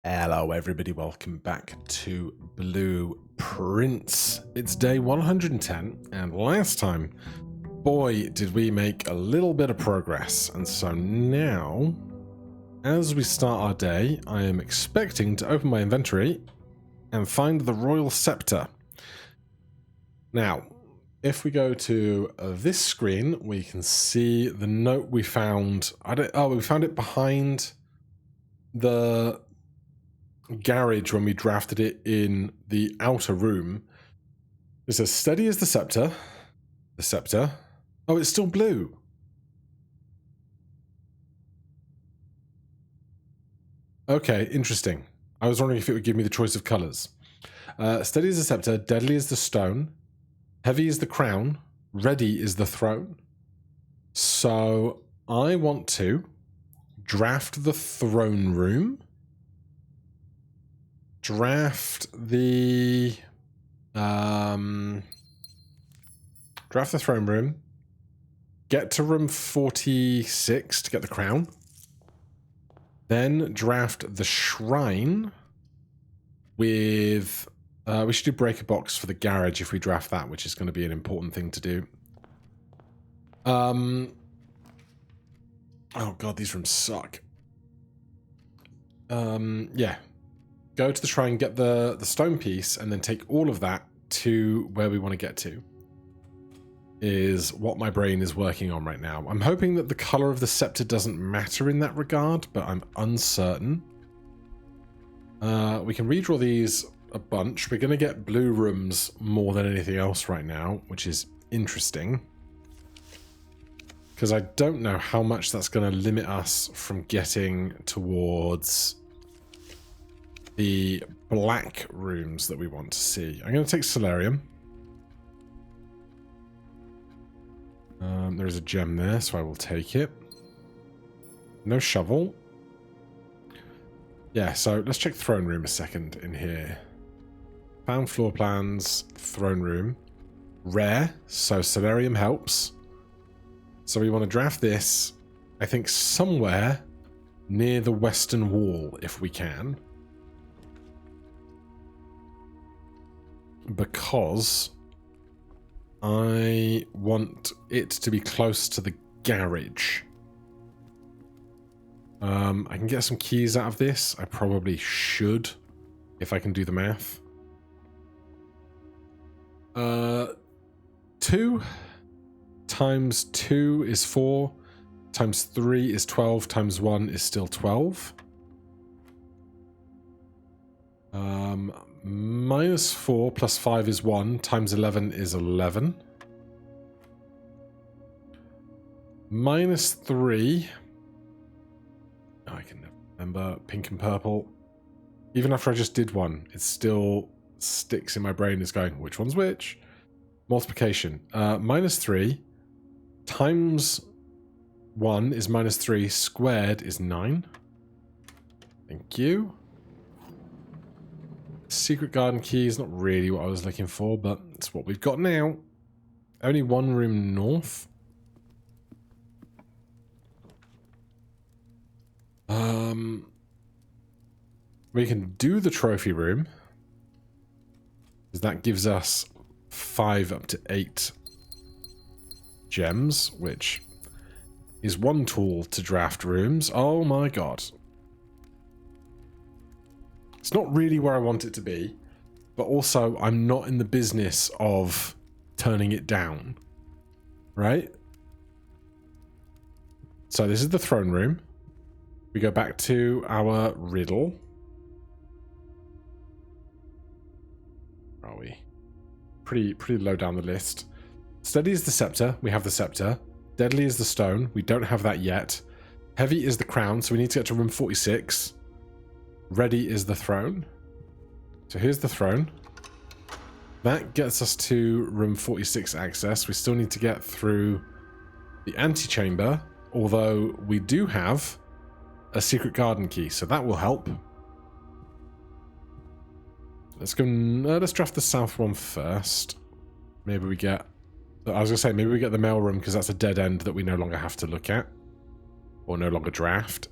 Hello everybody, welcome back to Blueprints. It's day 110, and last time, boy, did we make a little bit of progress. And so now, as we start our day, I am expecting to open my inventory and find the Royal Scepter. Now, if we go to this screen, we can see the note we found. We found it behind the garage when we drafted it in the outer room. It says, steady as the scepter. The scepter. Oh, it's still blue. Okay, interesting. I was wondering if it would give me the choice of colours. Steady as the scepter, deadly as the stone, heavy as the crown, ready is the throne. So I want to draft the throne room. Draft the throne room. Get to room 46 to get the crown. Then draft the shrine with we should do breaker box for the garage if we draft that, which is going to be an important thing to do. Oh god, these rooms suck. Yeah. Go to the shrine, get the stone piece, and then take all of that to where we want to get to. Is what my brain is working on right now. I'm hoping that the color of the scepter doesn't matter in that regard, but I'm uncertain. We can redraw these a bunch. We're going to get blue rooms more than anything else right now, which is interesting. Because I don't know how much that's going to limit us from getting towards the black rooms that we want to see. I'm going to take Solarium. There's a gem there, so I will take it. No shovel. Yeah, so let's check throne room a second in here. Found floor plans, throne room. Rare, so Solarium helps. So we want to draft this, I think, somewhere near the western wall, if we can. Because I want it to be close to the garage. I can get some keys out of this. I probably should, if I can do the math. 2 times 2 is 4, times 3 is 12, times 1 is still 12. Minus 4 plus 5 is 1, times 11 is 11. Minus 3. Oh, I can never remember. Pink and purple. Even after I just did one, it still sticks in my brain as going, which one's which? Multiplication. Minus 3 times 1 is minus 3, squared is 9. Thank you. Secret garden key is not really what I was looking for, but it's what we've got now. Only one room north. We can do the trophy room, because that gives us 5 up to 8 gems, which is one tool to draft rooms. Oh my god. It's not really where I want it to be, but also I'm not in the business of turning it down, right? So this is the throne room. We go back to our riddle. Where are we? Pretty low down the list. Steady is the scepter. We have the scepter. Deadly is the stone. We don't have that yet. Heavy is the crown, so we need to get to room 46. Ready is the throne. So here's the throne. That gets us to room 46 access. We still need to get through the antechamber, although we do have a secret garden key, so that will help. Let's go. Let's draft the south one first. Maybe we get. I was gonna say maybe we get the mail room because that's a dead end that we no longer have to look at, or no longer draft.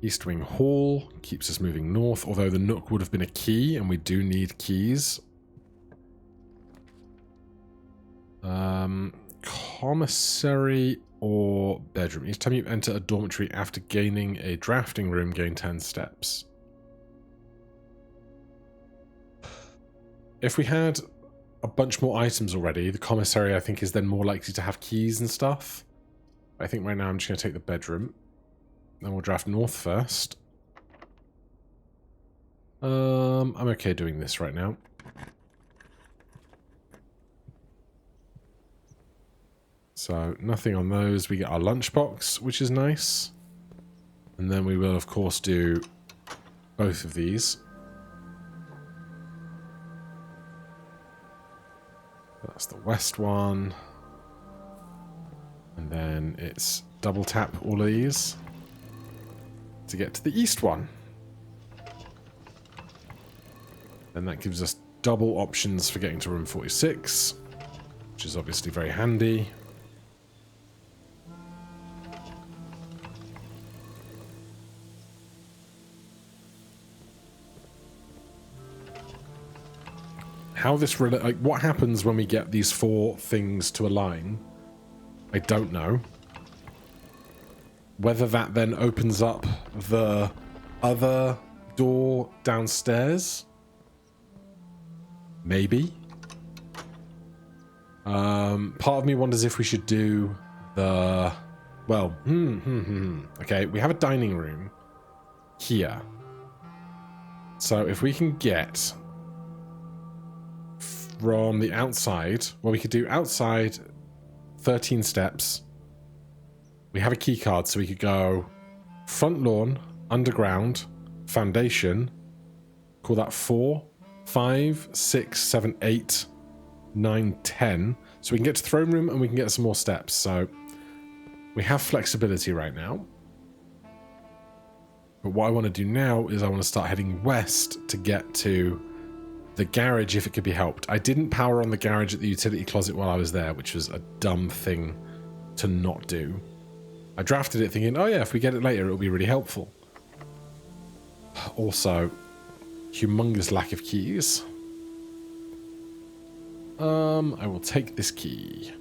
East Wing Hall keeps us moving north, although the nook would have been a key, and we do need keys. Commissary or bedroom. Each time you enter a dormitory after gaining a drafting room, gain 10 steps. If we had a bunch more items already, the commissary I think is then more likely to have keys and stuff. I think right now I'm just going to take the bedroom. Then we'll draft north first. I'm okay doing this right now. So nothing on those. We get our lunchbox, which is nice. And then we will of course do both of these. That's the west one. And then it's double tap all of these to get to the east one. And that gives us double options for getting to room 46, which is obviously very handy. How this like what happens when we get these 4 things to align, I don't know. Whether that then opens up the other door downstairs, maybe. Part of me wonders if we should do the well. Okay, we have a dining room here, so if we can get from the outside, well, we could do outside 13 steps. We have a key card, so we could go front lawn, underground, foundation, call that 4, 5, 6, 7, 8, 9, 10. So we can get to throne room and we can get some more steps. So we have flexibility right now. But what I want to do now is I want to start heading west to get to the garage if it could be helped. I didn't power on the garage at the utility closet while I was there, which was a dumb thing to not do. I drafted it thinking, oh yeah, if we get it later, it'll be really helpful. Also, humongous lack of keys. I will take this key.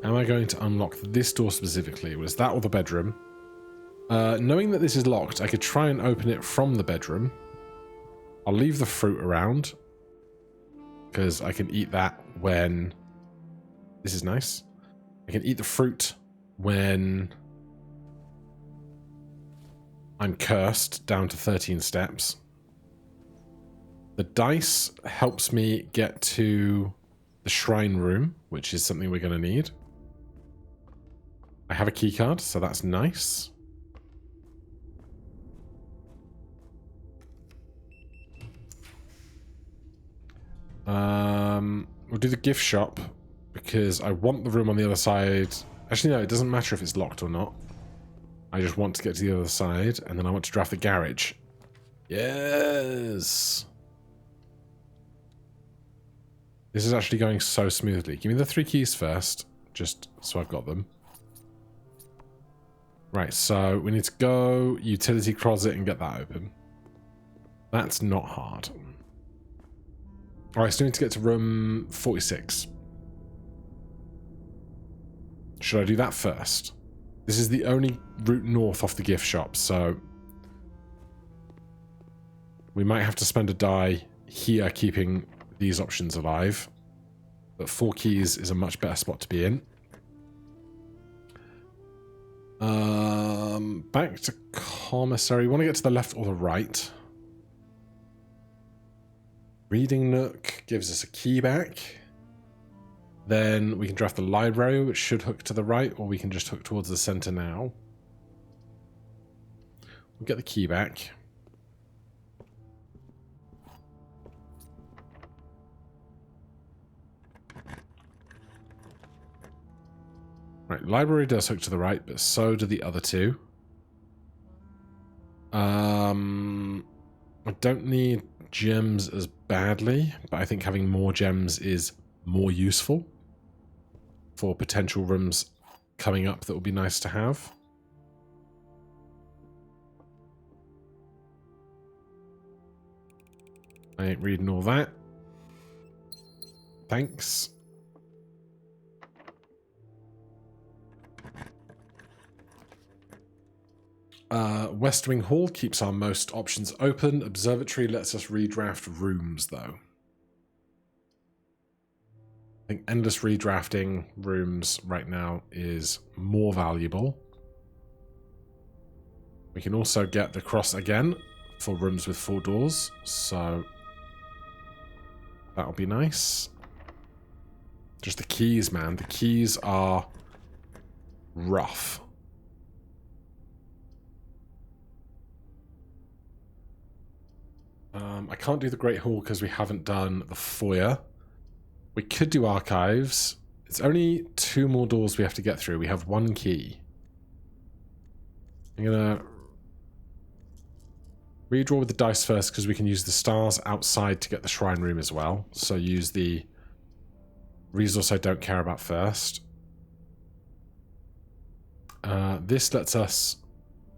Am I going to unlock this door specifically? Was that or the bedroom? Knowing that this is locked, I could try and open it from the bedroom. I'll leave the fruit around, because I can eat that when... This is nice. I can eat the fruit when I'm cursed down to 13 steps. The dice helps me get to the shrine room, which is something we're going to need. I have a key card, so that's nice. We'll do the gift shop because I want the room on the other side. Actually, no, it doesn't matter if it's locked or not. I just want to get to the other side, and then I want to draft the garage. Yes! This is actually going so smoothly. Give me the 3 keys first, just so I've got them. Right, so we need to go utility closet and get that open. That's not hard. Alright, so we need to get to room 46. Should I do that first? This is the only route north off the gift shop, so we might have to spend a die here keeping these options alive. But 4 keys is a much better spot to be in. Back to commissary. We want to get to the left or the right. Reading nook gives us a key back. Then we can draft the library, which should hook to the right, or we can just hook towards the center now. We'll get the key back. Right, library does hook to the right, but so do the other 2. I don't need gems as badly, but I think having more gems is more useful for potential rooms coming up that would be nice to have. I ain't reading all that. Thanks. West Wing Hall keeps our most options open. Observatory lets us redraft rooms, though. I think endless redrafting rooms right now is more valuable. We can also get the cross again for rooms with 4 doors, so that'll be nice. Just the keys, man. The keys are rough. I can't do the Great Hall because we haven't done the foyer. We could do archives. It's only 2 more doors we have to get through. We have 1 key. I'm going to redraw with the dice first because we can use the stars outside to get the shrine room as well. So use the resource I don't care about first. This lets us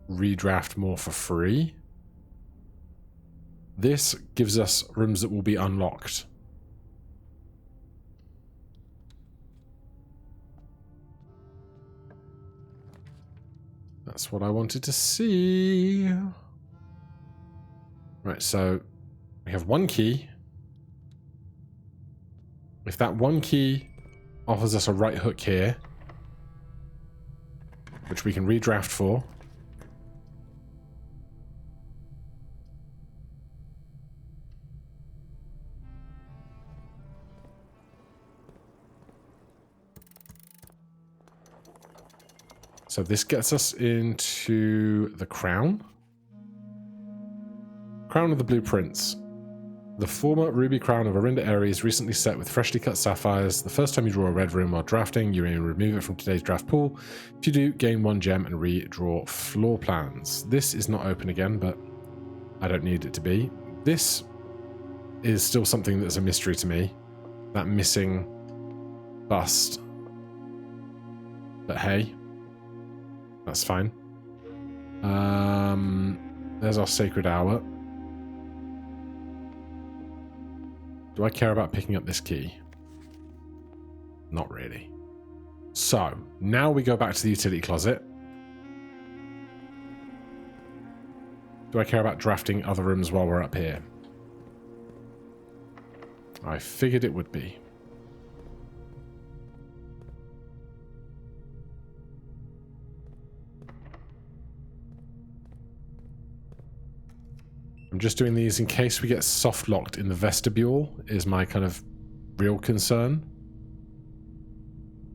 redraft more for free. This gives us rooms that will be unlocked. That's what I wanted to see. Right, so we have 1 key. If that 1 key offers us a right hook here, which we can redraft for, so this gets us into the crown. Crown of the Blueprints. The former ruby crown of Arinda Area is recently set with freshly cut sapphires. The first time you draw a red room while drafting, you may remove it from today's draft pool. If you do, gain 1 gem and redraw floor plans. This is not open again, but I don't need it to be. This is still something that's a mystery to me. That missing bust. But hey, that's fine. There's our sacred hour. Do I care about picking up this key? Not really. So, now we go back to the utility closet. Do I care about drafting other rooms while we're up here? I figured it would be. I'm just doing these in case we get soft locked in the vestibule, is my kind of real concern.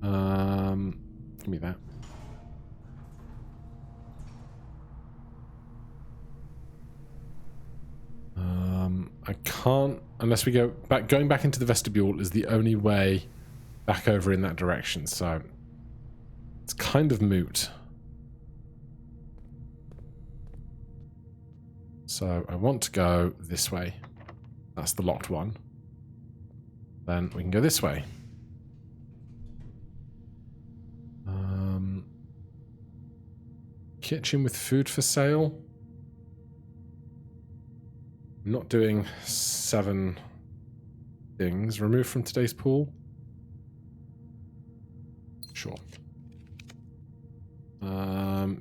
Give me that. I can't, unless we go back. Going back into the vestibule is the only way back over in that direction, so it's kind of moot. So I want to go this way. That's the locked one. Then we can go this way. Kitchen with food for sale. I'm not doing 7 things. Remove from today's pool. Sure.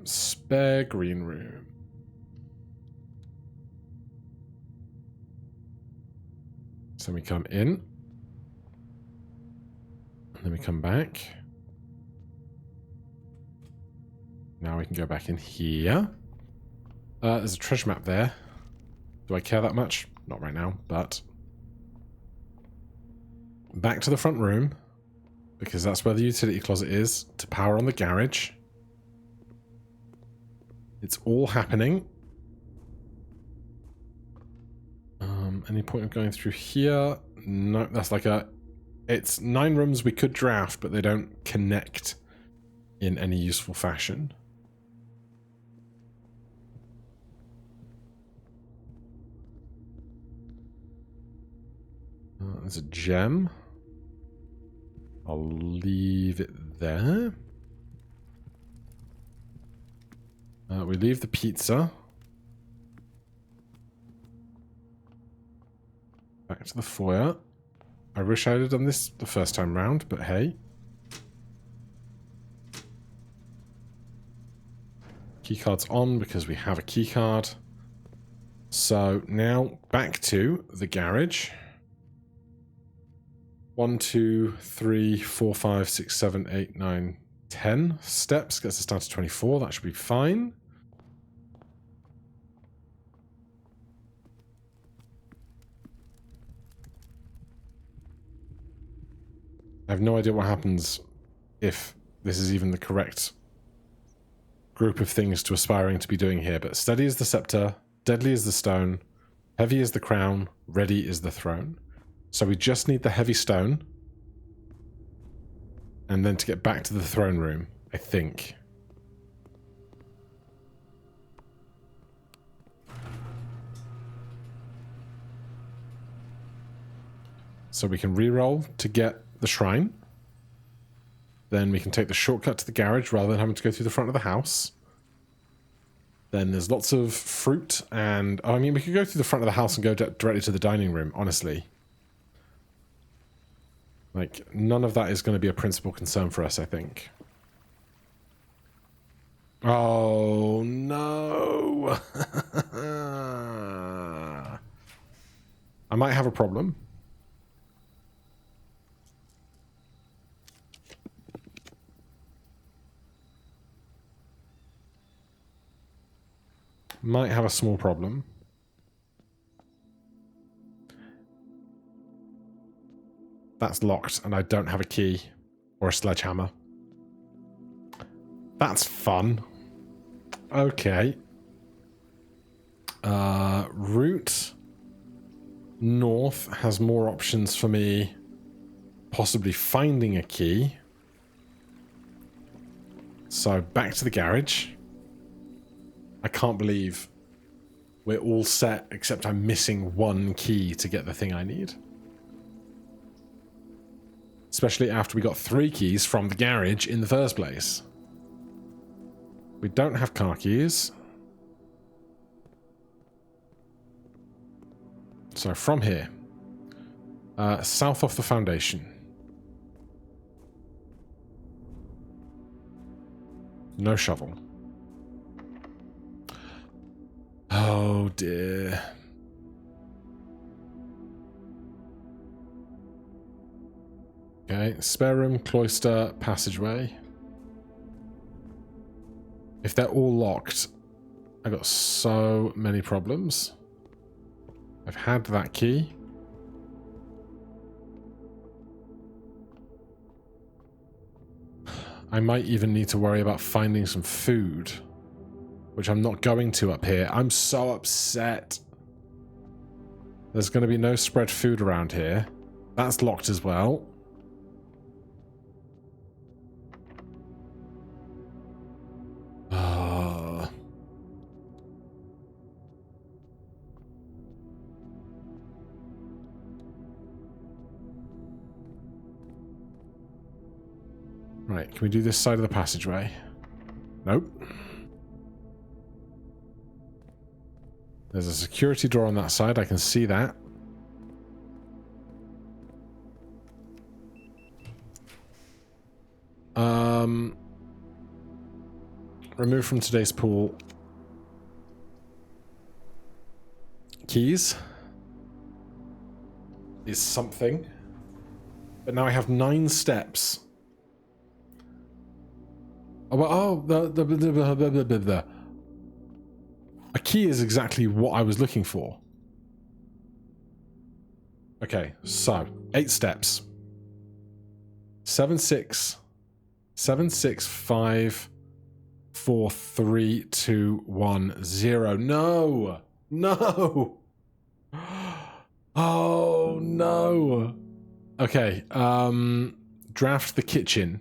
Spare green room. So we come in. And then we come back. Now we can go back in here. There's a treasure map there. Do I care that much? Not right now, but... Back to the front room, because that's where the utility closet is, to power on the garage. It's all happening. Any point of going through here? No, that's like a... It's 9 rooms we could draft, but they don't connect in any useful fashion. there's a gem. I'll leave it there. We leave the pizza. Back to the foyer. I wish I had done this the first time round, but hey. Keycard's on because we have a keycard. So now back to the garage. 1, 2, 3, 4, 5, 6, 7, 8, 9, 10 steps. Gets us down to 24. That should be fine. I have no idea what happens if this is even the correct group of things to aspiring to be doing here, but steady is the scepter, deadly is the stone, heavy is the crown, ready is the throne. So we just need the heavy stone, and then to get back to the throne room, I think. So we can reroll to get the shrine. Then we can take the shortcut to the garage rather than having to go through the front of the house. Then there's lots of fruit and... Oh, I mean, we could go through the front of the house and go directly to the dining room, honestly. Like, none of that is going to be a principal concern for us, I think. Oh, no! I might have a problem. Might have a small problem. That's locked, and I don't have a key or a sledgehammer. That's fun. Okay. Route north has more options for me possibly finding a key. So back to the garage. I can't believe we're all set, except I'm missing one key to get the thing I need. Especially after we got 3 keys from the garage in the first place. We don't have car keys. So from here. South off the foundation. No shovel. Oh dear. Okay, spare room, cloister, passageway. If they're all locked, I got so many problems. I've had that key. I might even need to worry about finding some food, which I'm not going to up here. I'm so upset. There's going to be no spread food around here. That's locked as well. Right, can we do this side of the passageway? Nope. There's a security door on that side, I can see that. Remove from today's pool. Keys. Is something. But now I have 9 steps. Oh, the a key is exactly what I was looking for. Okay, so 8 steps. 7, 6, 7, 6, 5, 4, 3, 2, 1, 0. No! No! Oh, no! Okay, draft the kitchen.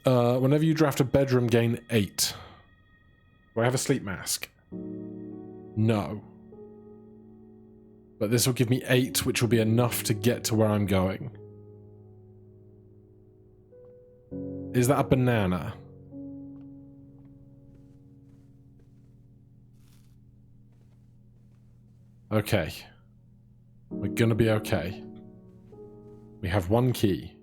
Whenever you draft a bedroom, gain 8. Do I have a sleep mask? No. But this will give me 8, which will be enough to get to where I'm going. Is that a banana? Okay. We're gonna be okay. We have 1 key.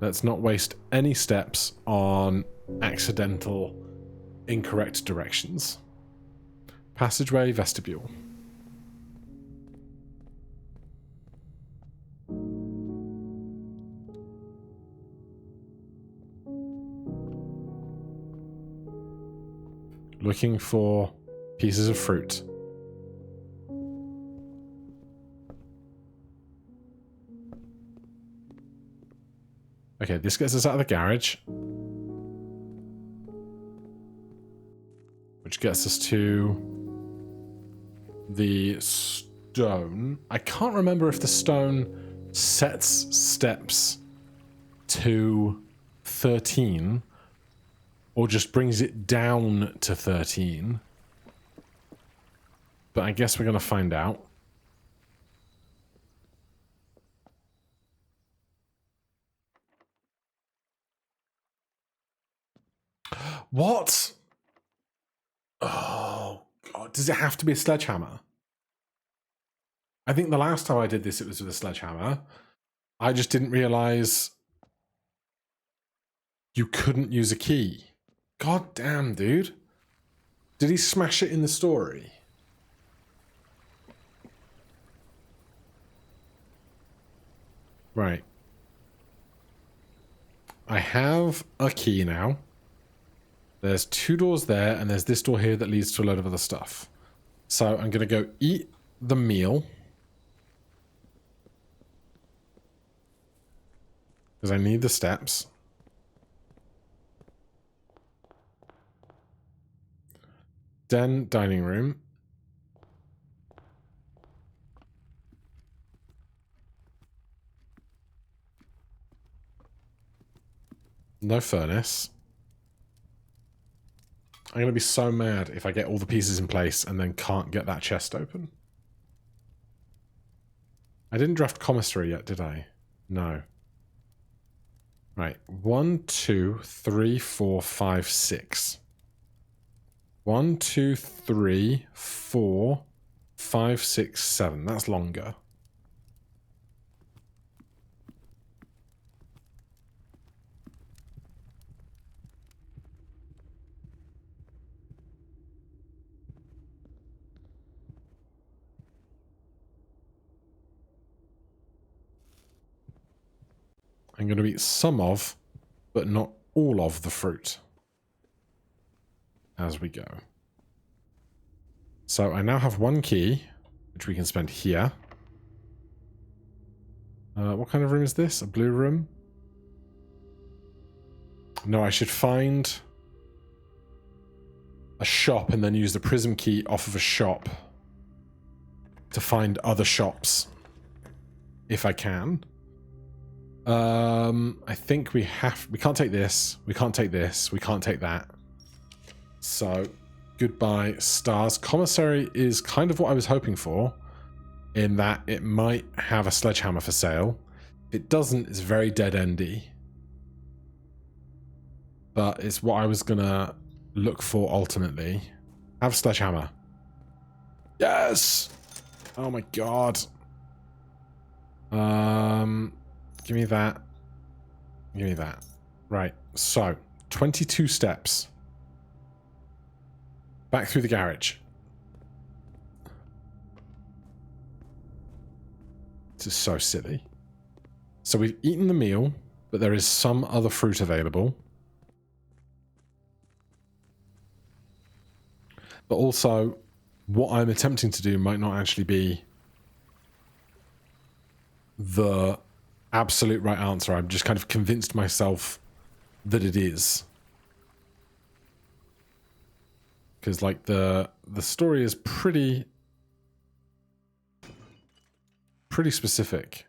Let's not waste any steps on accidental, incorrect directions. Passageway, vestibule. Looking for pieces of fruit. Okay, this gets us out of the garage. Which gets us to the stone. I can't remember if the stone sets steps to 13 or just brings it down to 13. But I guess we're going to find out. What? Oh, God. Does it have to be a sledgehammer? I think the last time I did this, it was with a sledgehammer. I just didn't realize you couldn't use a key. God damn, dude. Did he smash it in the story? Right. I have a key now. There's 2 doors there, and there's this door here that leads to a load of other stuff. So I'm going to go eat the meal. Because I need the steps. Den, dining room. No furnace. I'm going to be so mad if I get all the pieces in place and then can't get that chest open. I didn't draft commissary yet, did I? No. Right. 1, 2, 3, 4, 5, 6. 1, 2, 3, 4, 5, 6, 7. That's longer. I'm going to eat some of, but not all of the fruit as we go. So I now have 1 key, which we can spend here. What kind of room is this? A blue room? No, I should find a shop and then use the prism key off of a shop to find other shops, if I can. I think we can't take this, we can't take this, we can't take that. So, goodbye stars. Commissary is kind of what I was hoping for, in that it might have a sledgehammer for sale. If it doesn't, it's very dead-endy. But it's what I was gonna look for ultimately. Have sledgehammer. Yes! Oh my god. Give me that. Give me that. Right, so 22 steps. Back through the garage. This is so silly. So we've eaten the meal, but there is some other fruit available. But also, what I'm attempting to do might not actually be the absolute right answer. I've just kind of convinced myself that it is. Because, like, the story is pretty specific.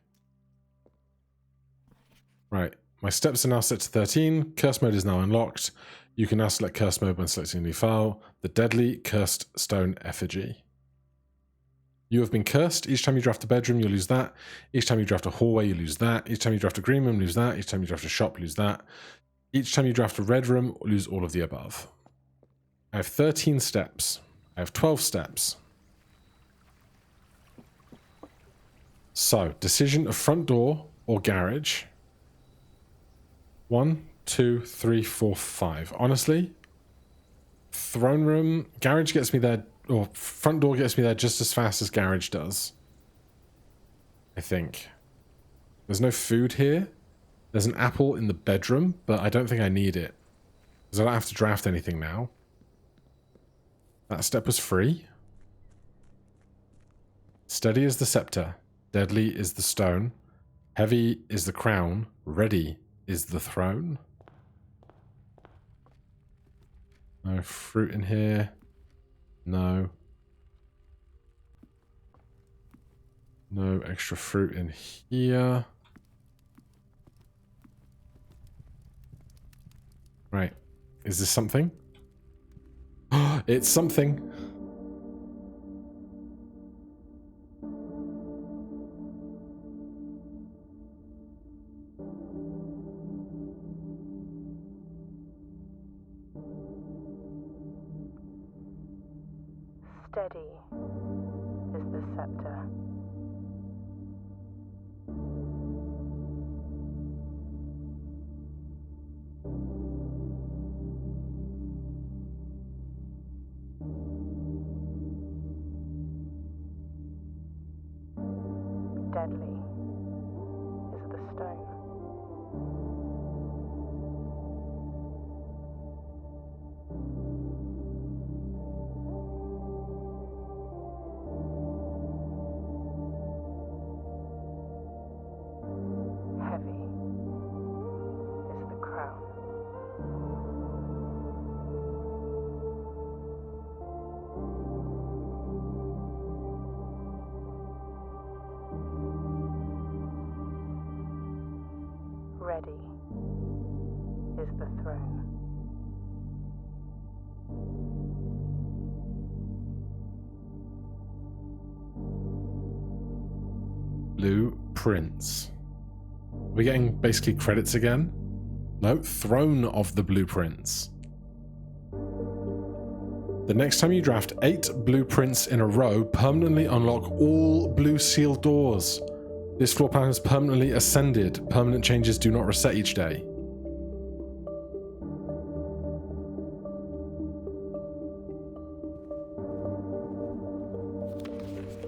Right. My steps are now set to 13. Curse mode is now unlocked. You can now select curse mode when selecting a new file. The deadly cursed stone effigy. You have been cursed. Each time you draft a bedroom, you lose that. Each time you draft a hallway, you lose that. Each time you draft a green room, lose that. Each time you draft a shop, lose that. Each time you draft a red room, lose all of the above. I have 13 steps. I have 12 steps. So, decision of front door or garage. 1, 2, 3, 4, 5. Honestly, throne room, garage gets me there, or front door gets me there just as fast as garage does. I think. There's no food here. There's an apple in the bedroom, but I don't think I need it. Because I don't have to draft anything now. That step was free. Steady is the scepter. Deadly is the stone. Heavy is the crown. Ready is the throne. No fruit in here. No. No extra fruit in here. Right. Is this something? It's something. Steady is the scepter. Deadly is the stone. Heavy is the crown. Ready is the throne. Blueprints. We're getting basically credits again? No, throne of the blueprints. The next time you draft 8 blueprints in a row, permanently unlock all blue sealed doors. This floor plan has permanently ascended. Permanent changes do not reset each day.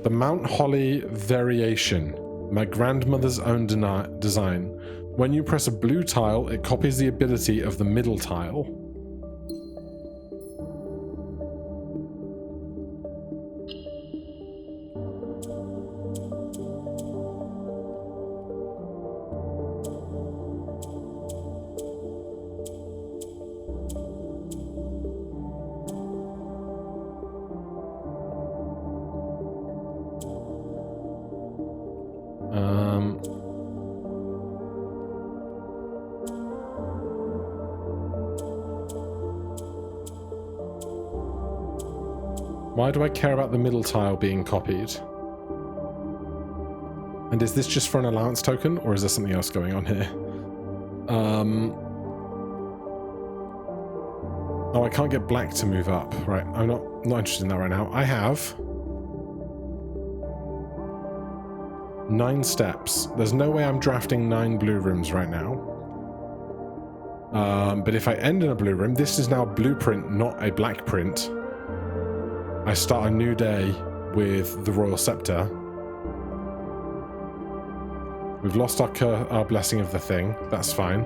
The Mount Holly variation. My grandmother's own design. When you press a blue tile, it copies the ability of the middle tile. Why do I care about the middle tile being copied? And is this just for an allowance token, or is there something else going on here? Oh, I can't get black to move up. Right, I'm not interested in that right now. I have 9 steps. There's no way I'm drafting 9 blue rooms right now. But if I end in a blue room, this is now a blueprint, not a black print. I start a new day with the Royal Scepter. We've lost our blessing of the thing. That's fine.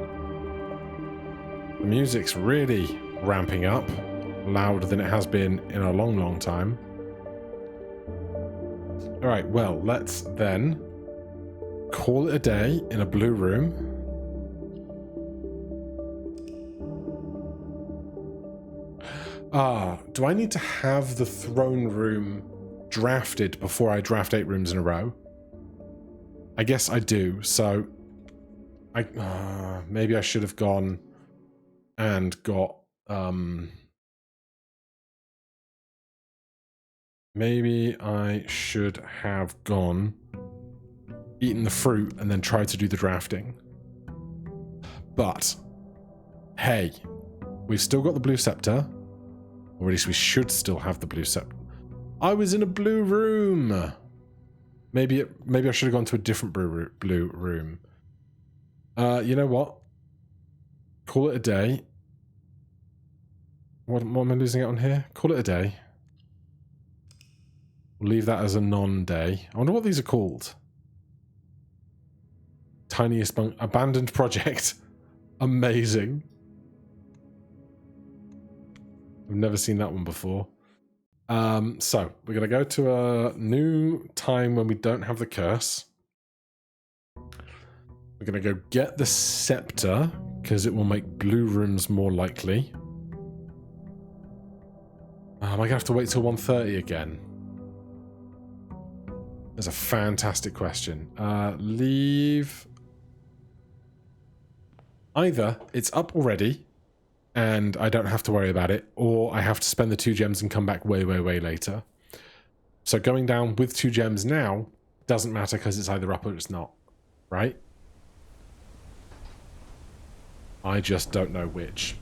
The music's really ramping up, louder than it has been in a long, long time. Alright, well, let's then call it a day in a blue room. Do I need to have the throne room drafted before I draft 8 rooms in a row? I guess I do, so Maybe I should have gone and got maybe I should have gone, eaten the fruit, and then tried to do the drafting. But hey, we've still got the blue scepter, or at least we should still have the blue scepter. I was in a blue room. Maybe I should have gone to a different blue room. You know what? Call it a day. What am I losing out on here? Call it a day. We'll leave that as a non-day. I wonder what these are called. Tiniest abandoned project. Amazing. I've never seen that one before. So we're going to go to a new time when we don't have the curse. We're going to go get the scepter, because it will make blue rooms more likely. Am I going to have to wait till 1:30 again? That's a fantastic question. Leave. Either it's up already, and I don't have to worry about it, or I have to spend the 2 gems and come back way, way, way later. So going down with 2 gems now doesn't matter because it's either up or it's not, right? I just don't know which.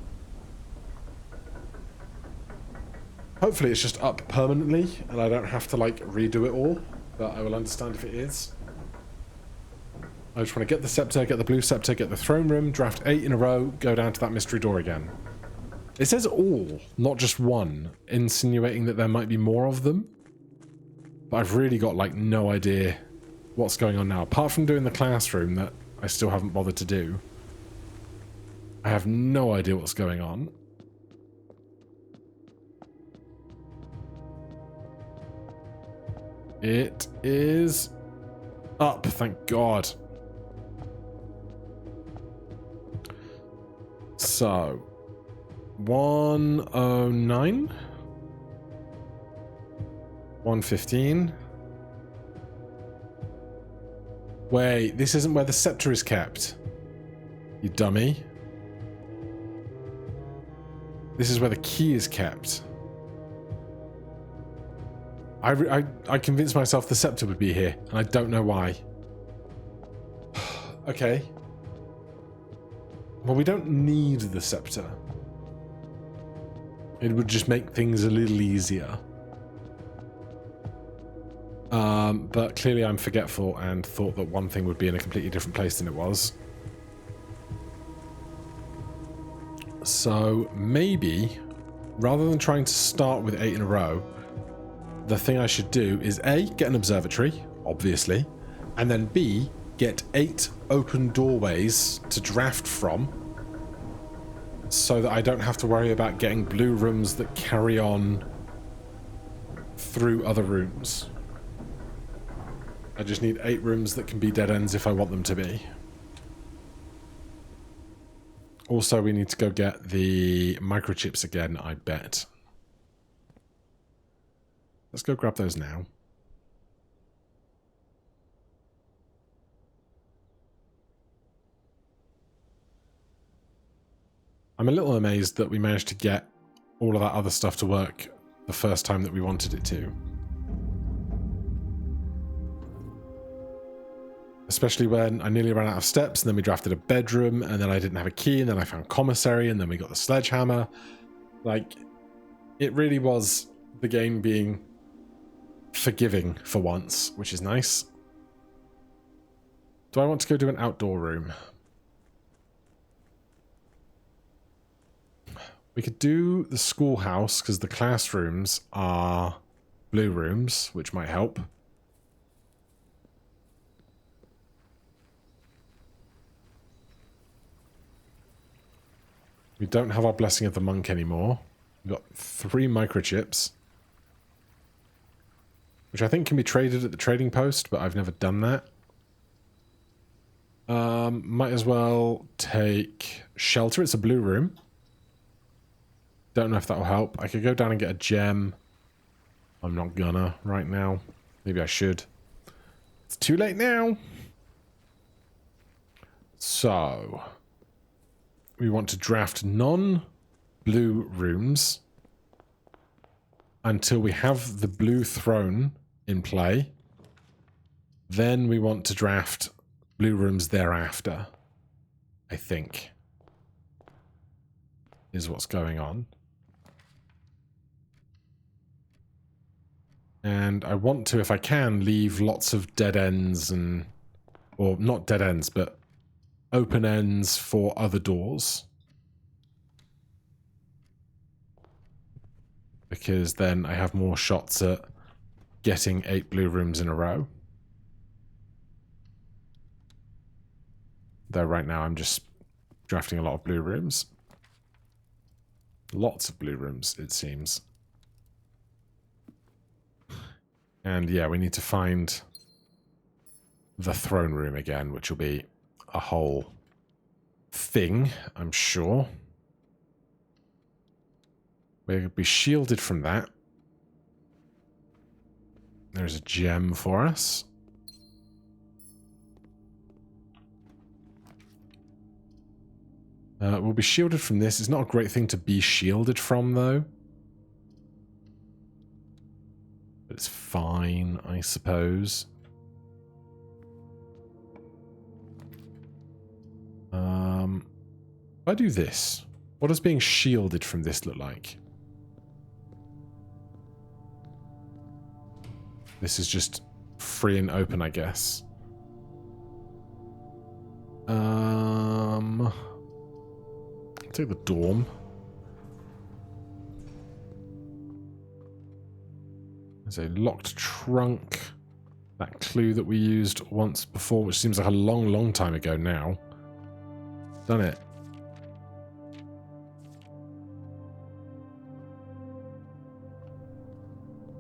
Hopefully it's just up permanently and I don't have to like redo it all, but I will understand if it is. I just want to get the scepter, get the blue scepter, get the throne room, draft 8 in a row, go down to that mystery door again. It says all, not just one, insinuating that there might be more of them. But I've really got like no idea what's going on now. Apart from doing the classroom that I still haven't bothered to do. I have no idea what's going on. It is up, thank God. So, 109? 115? Wait, this isn't where the scepter is kept. You dummy. This is where the key is kept. I convinced myself the scepter would be here, and I don't know why. Okay. Well, we don't need the scepter. It would just make things a little easier. But clearly I'm forgetful and thought that one thing would be in a completely different place than it was. So maybe, rather than trying to start with 8 in a row, the thing I should do is A, get an observatory, obviously, and then B, get 8 open doorways to draft from, so that I don't have to worry about getting blue rooms that carry on through other rooms. I just need 8 rooms that can be dead ends if I want them to be. Also, we need to go get the microchips again, I bet. Let's go grab those now. I'm a little amazed that we managed to get all of that other stuff to work the first time that we wanted it to. Especially when I nearly ran out of steps, and then we drafted a bedroom, and then I didn't have a key, and then I found commissary, and then we got the sledgehammer. Like, it really was the game being forgiving for once, which is nice. Do I want to go do an outdoor room? We could do the schoolhouse, because the classrooms are blue rooms, which might help. We don't have our Blessing of the Monk anymore. We've got 3 microchips, which I think can be traded at the trading post, but I've never done that. Might as well take shelter. It's a blue room. Don't know if that will help. I could go down and get a gem. I'm not gonna right now. Maybe I should. It's too late now. So, we want to draft non-blue rooms until we have the blue throne in play. Then we want to draft blue rooms thereafter, I think, is what's going on. And I want to, if I can, leave lots of dead ends and... or not dead ends, but open ends for other doors. Because then I have more shots at getting 8 blue rooms in a row. Though right now I'm just drafting a lot of blue rooms. Lots of blue rooms, it seems. And yeah, we need to find the throne room again, which will be a whole thing, I'm sure. We'll be shielded from that. There's a gem for us. We'll be shielded from this. It's not a great thing to be shielded from, though. But it's fine, I suppose. If I do this, what does being shielded from this look like? This is just free and open, I guess. I'll take the dorm. There's a locked trunk. That clue that we used once before, which seems like a long, long time ago now. Done it.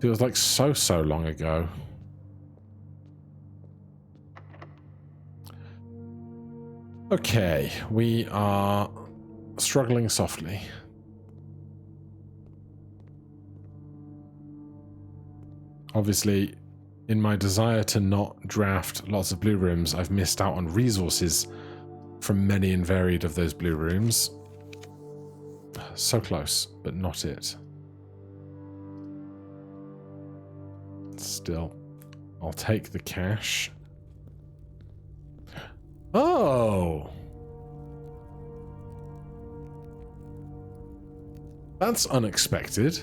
Feels like so long ago. Okay, we are struggling softly. Obviously, in my desire to not draft lots of blue rooms, I've missed out on resources from many and varied of those blue rooms. So close, but not it. Still, I'll take the cash. Oh! That's unexpected.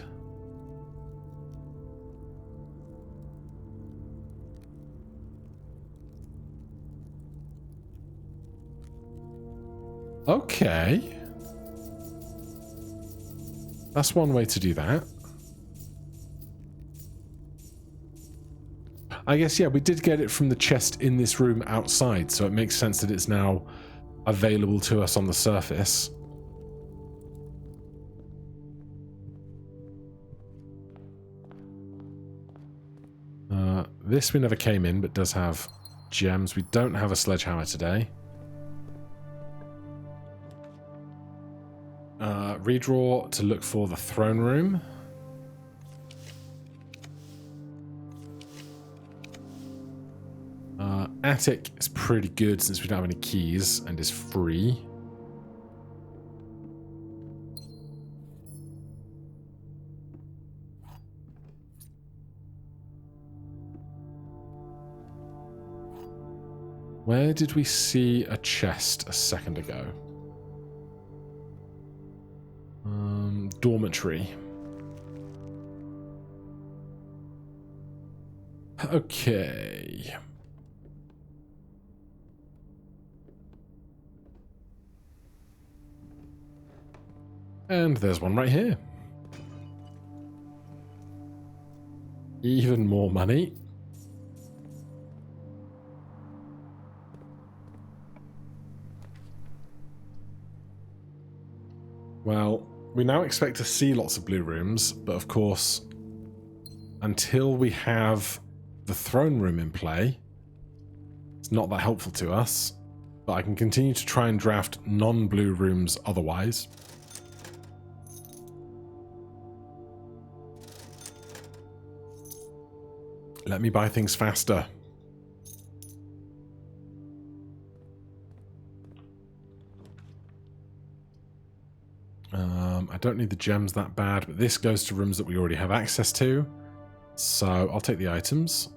Okay. That's one way to do that. I guess, yeah, we did get it from the chest in this room outside, so it makes sense that it's now available to us on the surface. This we never came in, but does have gems. We don't have a sledgehammer today. Redraw to look for the throne room. Attic is pretty good since we don't have any keys and is free. Where did we see a chest a second ago? Dormitory. Okay. And there's one right here. Even more money. Well, we now expect to see lots of blue rooms, but of course, until we have the throne room in play, it's not that helpful to us, but I can continue to try and draft non-blue rooms otherwise. Let me buy things faster. I don't need the gems that bad, but this goes to rooms that we already have access to. So I'll take the items.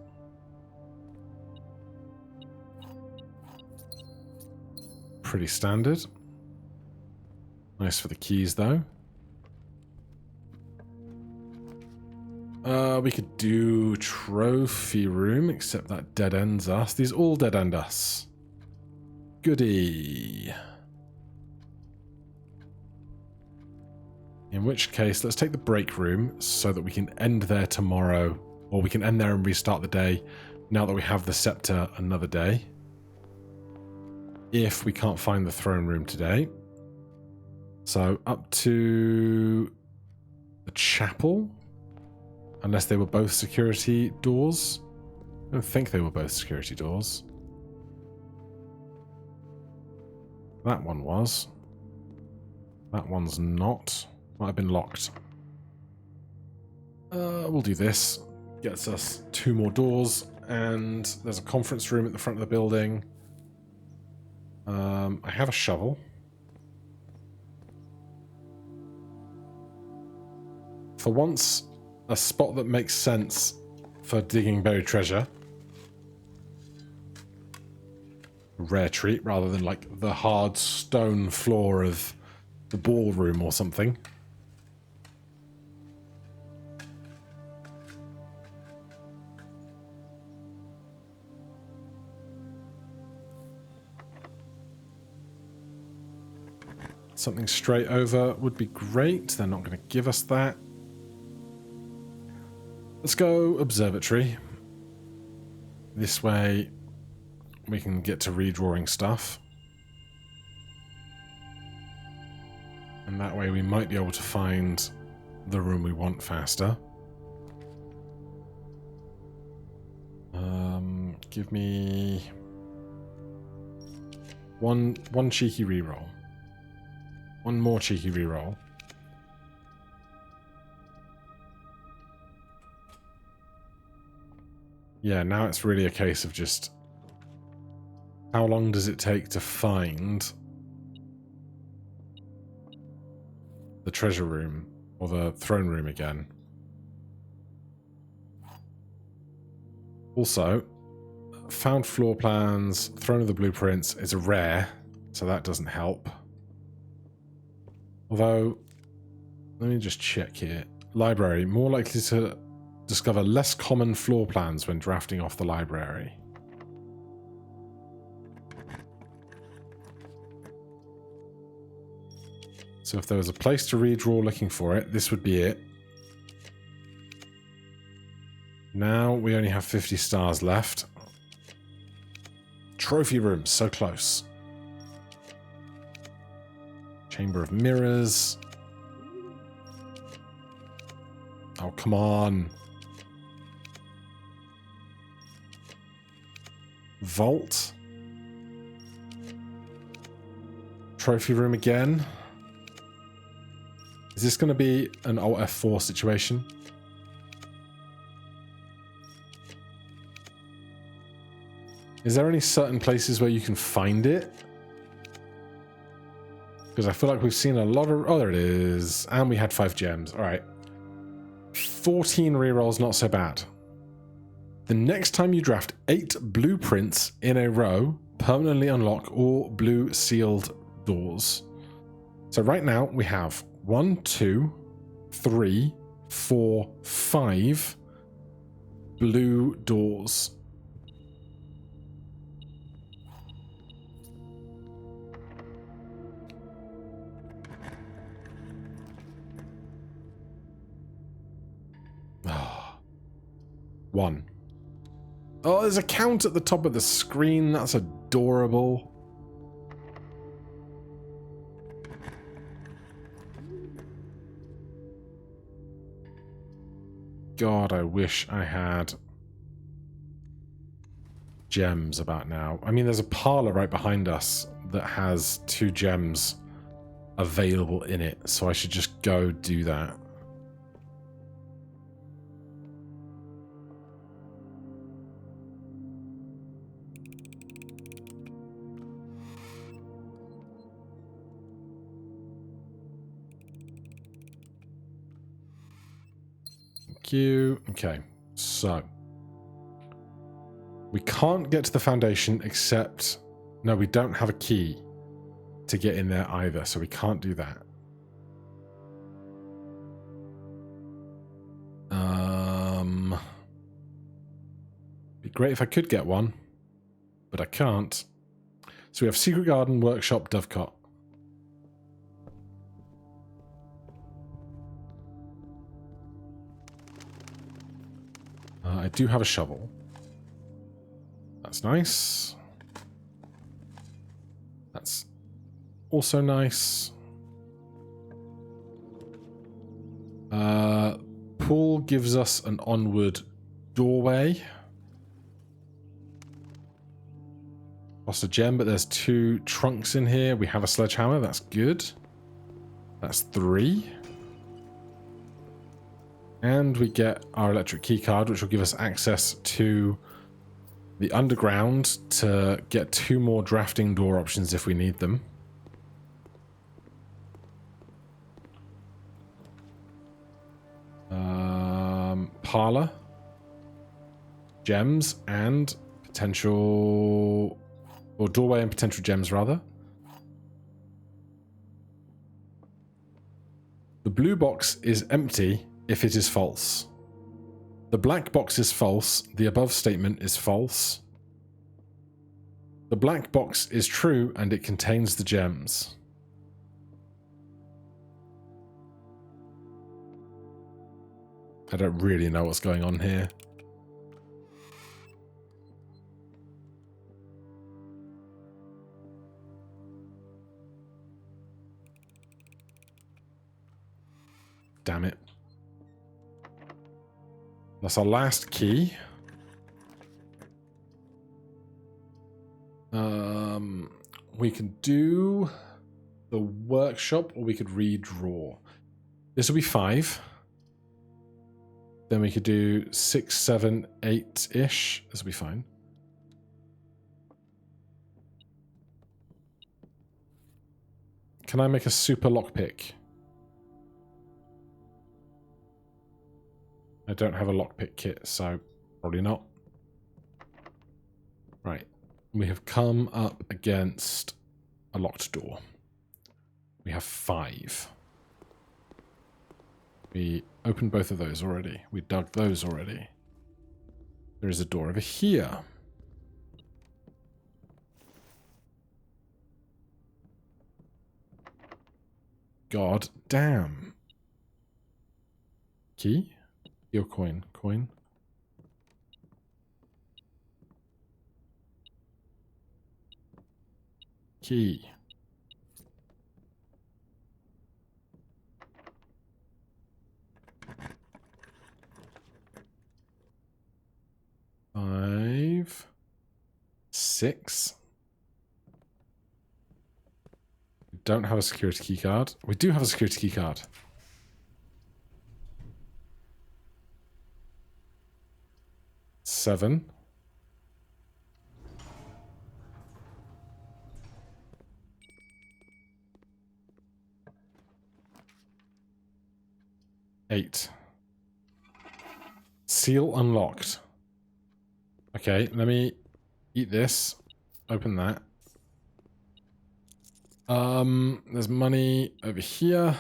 Pretty standard. Nice for the keys, though. We could do trophy room, except that dead ends us. These all dead end us. Goody. In which case, let's take the break room so that we can end there tomorrow, or we can end there and restart the day now that we have the scepter another day. If we can't find the throne room today. So up to the chapel. Unless they were both security doors. I don't think they were both security doors. That one was. That one's not. Might have been locked. We'll do this. Gets us 2 more doors. And there's a conference room at the front of the building. I have a shovel. For once, a spot that makes sense for digging buried treasure. Rare treat rather than like the hard stone floor of the ballroom or something. Something straight over would be great. They're not going to give us that. Let's go observatory. This way we can get to redrawing stuff. And that way we might be able to find the room we want faster. Give me one cheeky reroll. One more cheeky reroll. Yeah, now it's really a case of just how long does it take to find the treasure room or the throne room again. Also, found floor plans, throne of the blueprints is a rare, so that doesn't help. Although, let me just check here. Library, more likely to discover less common floor plans when drafting off the library. So if there was a place to redraw looking for it, this would be it. Now we only have 50 stars left. Trophy room, so close. Chamber of mirrors. Oh, come on. Vault. Trophy room again. Is this going to be an Alt F4 situation? Is there any certain places where you can find it? Because I feel like we've seen a lot of... Oh, there it is. And we had 5 gems. All right. 14 rerolls, not so bad. The next time you draft 8 blueprints in a row, permanently unlock all blue sealed doors. So right now we have 1, 2, 3, 4, 5 blue doors. One. Oh, there's a count at the top of the screen. That's adorable. God, I wish I had gems about now. I mean, there's a parlor right behind us that has 2 gems available in it, so I should just go do that. Thank you. Okay, so we can't get to the foundation except... No, we don't have a key to get in there either, so we can't do that. Be great if I could get one, but I can't. So we have Secret Garden, Workshop, Dovecot. I do have a shovel. That's nice. That's also nice. Pool gives us an onward doorway. Lost a gem, but there's 2 trunks in here. We have a sledgehammer. That's good. That's 3. And we get our electric keycard, which will give us access to the underground to get 2 more drafting door options if we need them. Parlor. Gems and potential... Or doorway and potential gems, rather. The blue box is empty if it is false. The black box is false. The above statement is false. The black box is true and it contains the gems. I don't really know what's going on here. Damn it. That's our last key. We can do the workshop or we could redraw. This will be 5. Then we could do 6, 7, 8-ish. This will be fine. Can I make a super lockpick? I don't have a lockpick kit, so probably not. Right. We have come up against a locked door. We have 5. We opened both of those already. We dug those already. There is a door over here. God damn. Key? Your coin. Coin. Key. Five. 6. We don't have a security key card. We do have a security key card. Seven. 8. Seal unlocked. Okay, let me eat this. Open that. There's money over here.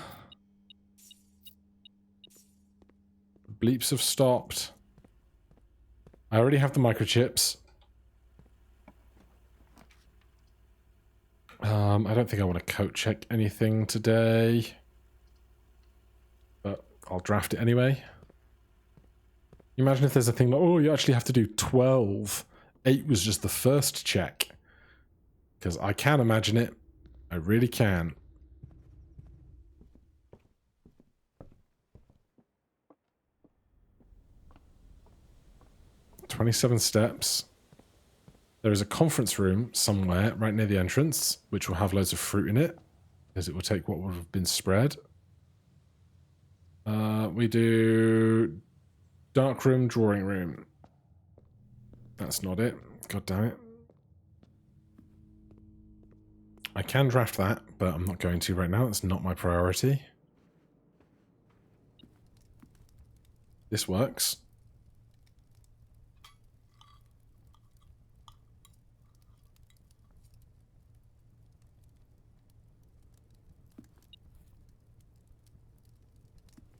Bleeps have stopped. I already have the microchips. I don't think I want to coat check anything today. But I'll draft it anyway. Imagine if there's a thing like, oh, you actually have to do 12. 8 was just the first check. Because I can imagine it. I really can. "27 steps. There is a conference room somewhere right near the entrance, which will have loads of fruit in it, because it will take what would have been spread. We do dark room, drawing room. That's not it. God damn it. I can draft that, but I'm not going to right now. It's not my priority. This works.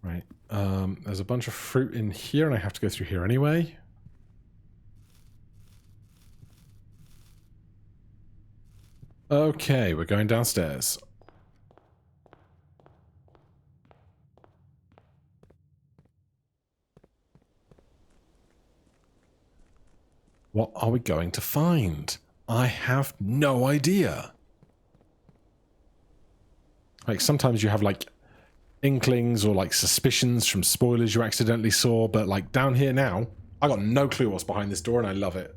Right. There's a bunch of fruit in here, and I have to go through here anyway. Okay, we're going downstairs. What are we going to find? I have no idea. Like, sometimes you have, like, inklings or, like, suspicions from spoilers you accidentally saw, but, like, down here now, I got no clue what's behind this door, and I love it.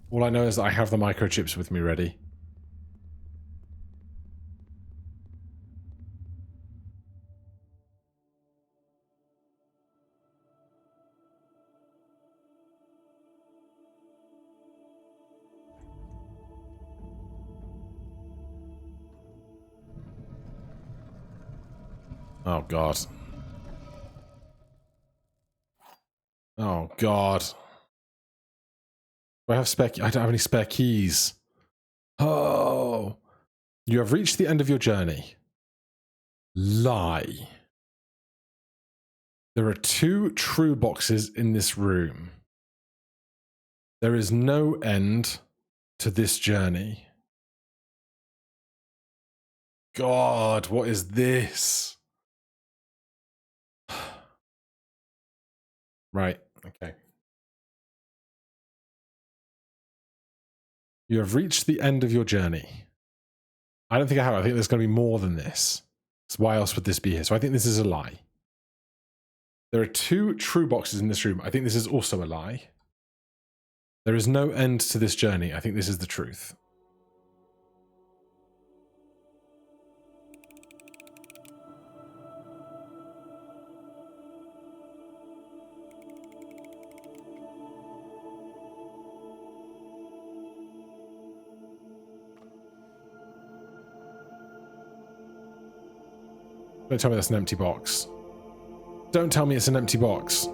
All I know is that I have the microchips with me ready. Oh, God. Oh, God. Do I have spare keys? I don't have any spare keys. Oh. You have reached the end of your journey. Lie. There are 2 true boxes in this room. There is no end to this journey. God, what is this? Right, okay. You have reached the end of your journey. I don't think I have. I think there's going to be more than this. So why else would this be here? So I think this is a lie. There are 2 true boxes in this room. I think this is also a lie. There is no end to this journey. I think this is the truth. Don't tell me that's an empty box. Don't tell me it's an empty box.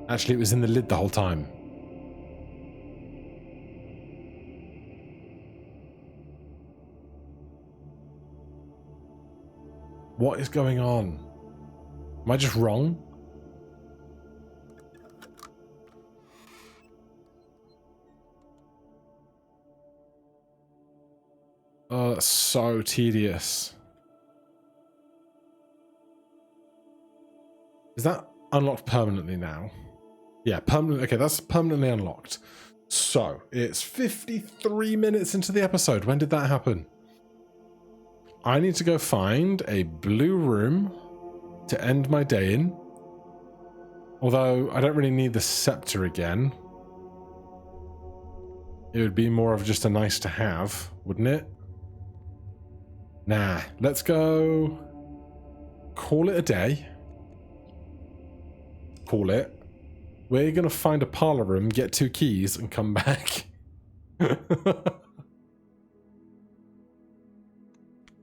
Actually, it was in the lid the whole time. What is going on? Am I just wrong? Oh, that's so tedious. Is that unlocked permanently now? Yeah, permanently. Okay, that's permanently unlocked. So, it's 53 minutes into the episode. When did that happen? I need to go find a blue room to end my day in. Although, I don't really need the scepter again. It would be more of just a nice to have, wouldn't it? Nah, let's go call it a day. Call it. We're going to find a parlor room, get 2 keys, and come back.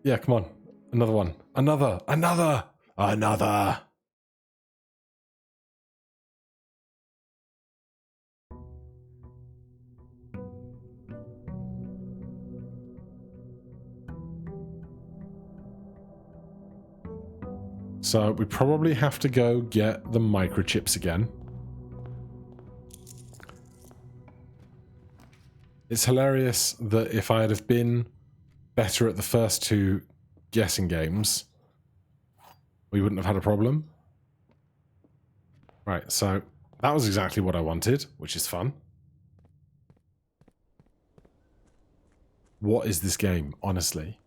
Yeah, come on. Another one. Another. So we probably have to go get the microchips again. It's hilarious that if I had have been better at the first 2 guessing games, we wouldn't have had a problem. Right, so that was exactly what I wanted, which is fun. What is this game, honestly?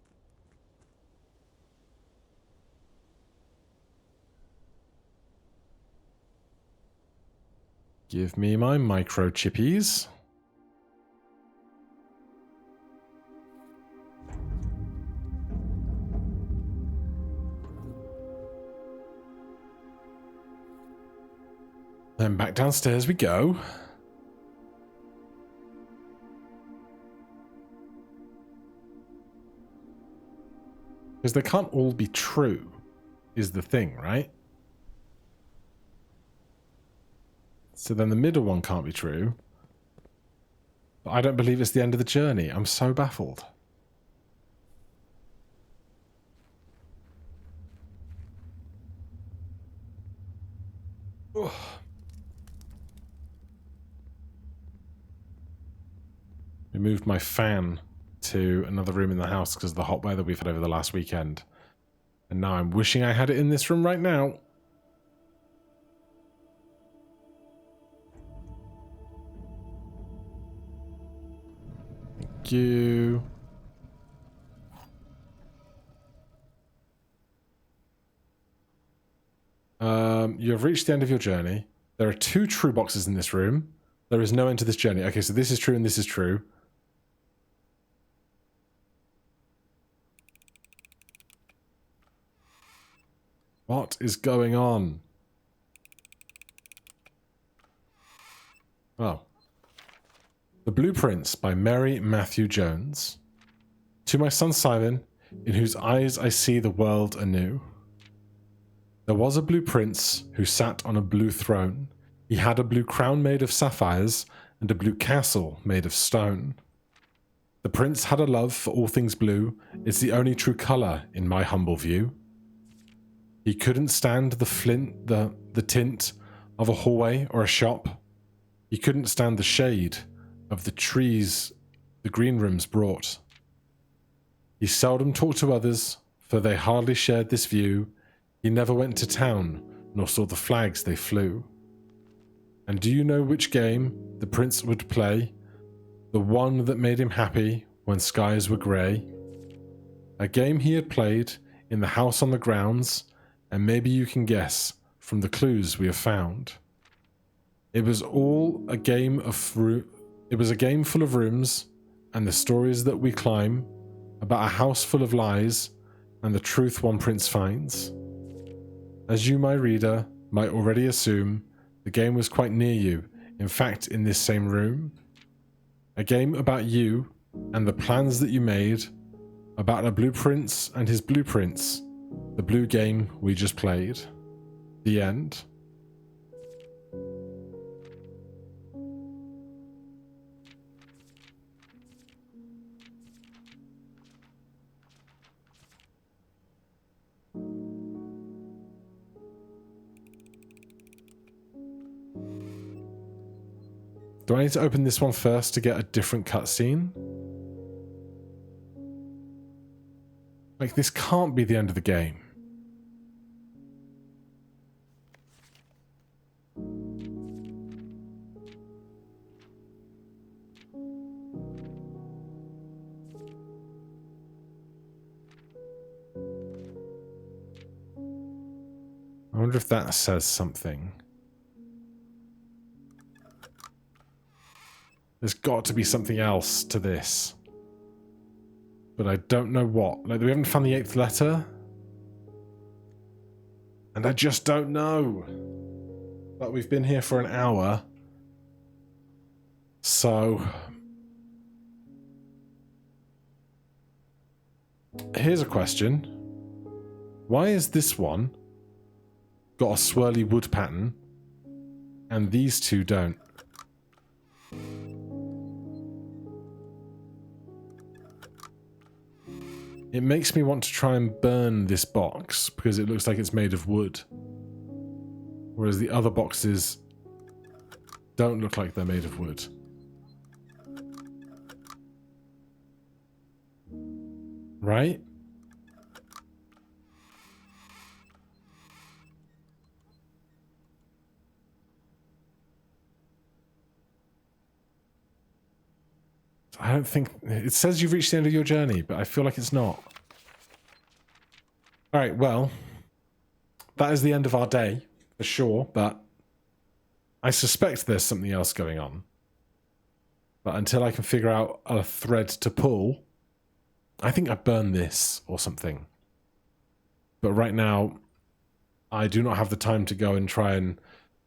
Give me my microchippies. Then back downstairs we go. Because they can't all be true, is the thing, right? So then the middle one can't be true. But I don't believe it's the end of the journey. I'm so baffled. Ugh. We moved my fan to another room in the house because of the hot weather we've had over the last weekend. And now I'm wishing I had it in this room right now. Thank you. You have reached the end of your journey. There are 2 true boxes in this room. There is no end to this journey. Okay, so this is true and this is true. What is going on? Oh. The Blueprints by Mary Matthew Jones. To my son Simon, in whose eyes I see the world anew. There was a blue prince who sat on a blue throne. He had a blue crown made of sapphires and a blue castle made of stone. The prince had a love for all things blue. It's the only true colour in my humble view. He couldn't stand the tint of a hallway or a shop. He couldn't stand the shade of the trees the green rooms brought. He seldom talked to others, for they hardly shared this view. He never went to town, nor saw the flags they flew. And do you know which game the prince would play? The one that made him happy when skies were grey? A game he had played in the house on the grounds, and maybe you can guess from the clues we have found. It was all a game It was a game full of rooms, and the stories that we climb, about a house full of lies, and the truth one prince finds. As you, my reader, might already assume, the game was quite near you, in fact in this same room. A game about you, and the plans that you made, about a blue prince and his blueprints, the blue game we just played. The end. Do I need to open this one first to get a different cutscene? Like, this can't be the end of the game. I wonder if that says something. There's got to be something else to this. But I don't know what. Like, we haven't found the 8th letter. And I just don't know. But we've been here for an hour. So... here's a question. Why is this one got a swirly wood pattern and these two don't? It makes me want to try and burn this box because it looks like it's made of wood. Whereas the other boxes don't look like they're made of wood. Right? I don't think... it says you've reached the end of your journey, but I feel like it's not. Alright, well, that is the end of our day, for sure, but I suspect there's something else going on. But until I can figure out a thread to pull, I think I burn this or something. But right now, I do not have the time to go and try and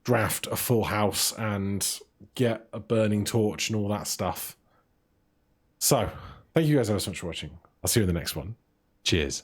draft a full house and get a burning torch and all that stuff. So, thank you guys ever so much for watching. I'll see you in the next one. Cheers.